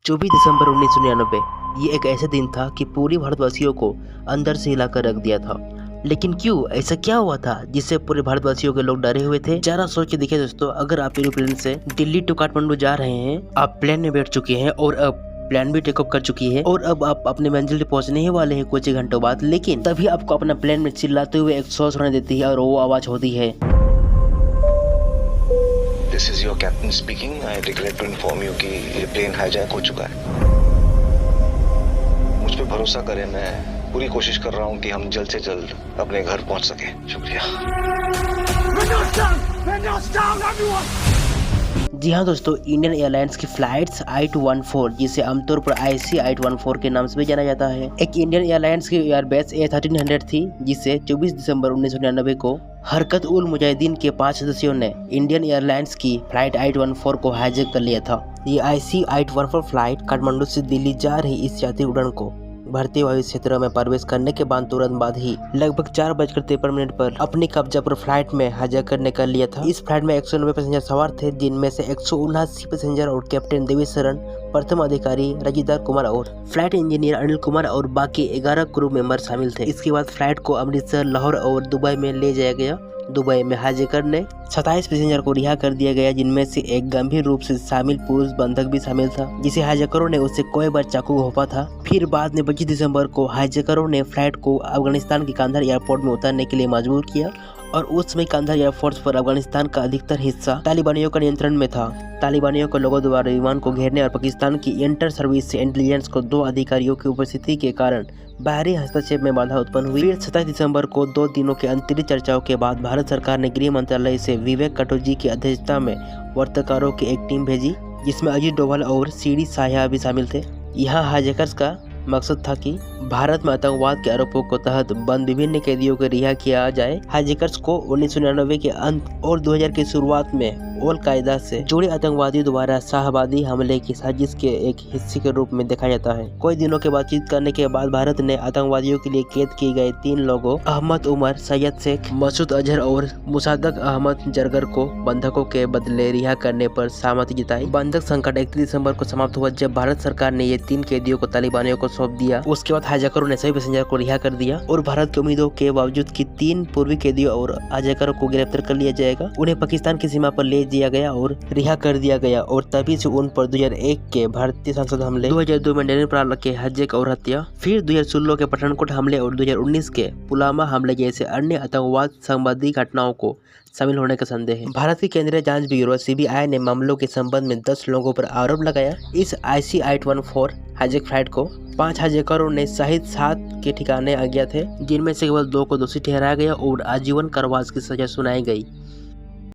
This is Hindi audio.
24 दिसंबर 1999 ये एक ऐसा दिन था कि पूरी भारतवासियों को अंदर से हिलाकर रख दिया था। लेकिन क्यों, ऐसा क्या हुआ था जिससे पूरे भारतवासियों के लोग डरे हुए थे? जरा सोच के देखिए दोस्तों, अगर आप एरोप्लेन से दिल्ली टू काठमांडू जा रहे हैं, आप प्लेन में बैठ चुके हैं और अब प्लेन भी टेक ऑफ कर चुकी है और अब आप अपने मंजिल पे पहुंचने ही वाले हैं कुछ ही घंटों बाद, लेकिन तभी आपको अपना प्लेन में चिल्लाते हुए एक सॉस सुनाई देती है और वो आवाज होती है, This is your captain speaking. I regret to inform you कि ये प्लेन हाईजैक हो चुका है। मुझ पे भरोसा करें, मैं पूरी कोशिश कर रहा हूँ कि हम जल्द से जल्द अपने घर पहुँच सकें। शुक्रिया। जी हाँ दोस्तों, इंडियन एयरलाइंस की फ्लाइट्स I-214 जिसे आमतौर पर IC I-214 के नाम से भी जाना जाता है, एक इंडियन एयरलाइंस की एयरबेस A1300 थी जिसे 24 दिसंबर 1999 को हरकत उल मुजाहिदीन के 5 सदस्यों ने इंडियन एयरलाइंस की फ्लाइट I-214 को हाईजैक कर लिया था। ये IC I-214 फ्लाइट काठमांडू से दिल्ली जा रही इस यात्री उड़ान को भारतीय वायु क्षेत्र में प्रवेश करने के बाद तुरंत बाद ही लगभग 4:53 पर अपने कब्जा पर फ्लाइट में हाईजैक करने कर लिया था। इस फ्लाइट में 190 पैसेंजर सवार थे, जिनमें से 179 पैसेंजर और कैप्टन देवेश शरण, प्रथम अधिकारी रजिदार कुमार और फ्लाइट इंजीनियर अनिल कुमार और बाकी 11 क्रू मेंबर शामिल थे। इसके बाद फ्लाइट को अमृतसर, लाहौर और दुबई में ले जाया गया। दुबई में हाईजैक करने 27 पैसेंजर को रिहा कर दिया गया, जिनमें से एक गंभीर रूप से शामिल पुरुष बंधक भी शामिल था, जिसे हाईजैकरों ने उससे कई बार चाकू घोंपा था। फिर बाद में 25 दिसंबर को हाईजैकरों ने फ्लाइट को अफगानिस्तान के कांधार एयरपोर्ट में उतारने के लिए मजबूर किया और उस समय कांधार एयरफोर्स पर अफगानिस्तान का अधिकतर हिस्सा तालिबानियों का नियंत्रण में था। तालिबानियों के लोगों द्वारा विमान को घेरने और पाकिस्तान की इंटर सर्विस इंटेलिजेंस को 2 अधिकारियों की उपस्थिति के कारण बाहरी हस्तक्षेप में बाधा उत्पन्न हुई। फिर 27 दिसंबर को 2 दिनों के अंतरिम चर्चाओं के बाद भारत सरकार ने गृह मंत्रालय से विवेक कटोची की अध्यक्षता में वार्ताकारों की एक टीम भेजी, जिसमें अजीत डोभाल और सीडी साह्या भी शामिल थे। यहाँ हाईजैकर्स का मकसद था कि भारत में आतंकवाद के आरोपों को तहत बंद विभिन्न कैदियों को रिहा किया जाए। हाईजैकर्स को 1999 के अंत और 2000 की शुरुआत में अल कायदा से जुड़े आतंकवादियों द्वारा शाहबादी हमले की साजिश के एक हिस्से के रूप में देखा जाता है। कुछ दिनों के बातचीत करने के बाद भारत ने आतंकवादियों के लिए कैद किए गए 3 लोगों अहमद उमर, सैयद शेख, मसूद अजहर और मुसादक अहमद जरगर को बंधकों के बदले रिहा करने पर सहमति जताई। बंधक संकट 31 दिसंबर को समाप्त हुआ जब भारत सरकार ने ये 3 कैदियों को तालिबानियों को सौंप दिया। उसके बाद हाईजैकरों ने सभी पैसेंजर को रिहा कर दिया और भारत की उम्मीदों के बावजूद कि 3 पूर्वी कैदियों और हाईजैकरों को गिरफ्तार कर लिया जाएगा, उन्हें पाकिस्तान की सीमा पर ले दिया गया और रिहा कर दिया गया और तभी से उन पर 2001 के भारतीय संसद हमले, 2002 में डेनिपराला के हाईजैक और हत्या, फिर 2016 के पठानकोट हमले और 2019 के पुलवामा हमले जैसे अन्य आतंकवाद संबंधी घटनाओं को शामिल होने का संदेह है। भारत की केंद्रीय जांच ब्यूरो CBI ने मामलों के संबंध में 10 लोगों पर आरोप लगाया। इस IC I-214 हाईजैक फ्लाइट को 5 हाईजैकरों ने सहित 7 के ठिकाने अज्ञात थे, जिनमें से केवल 2 को दोषी ठहराया गया और आजीवन कारावास की सजा सुनाई गई।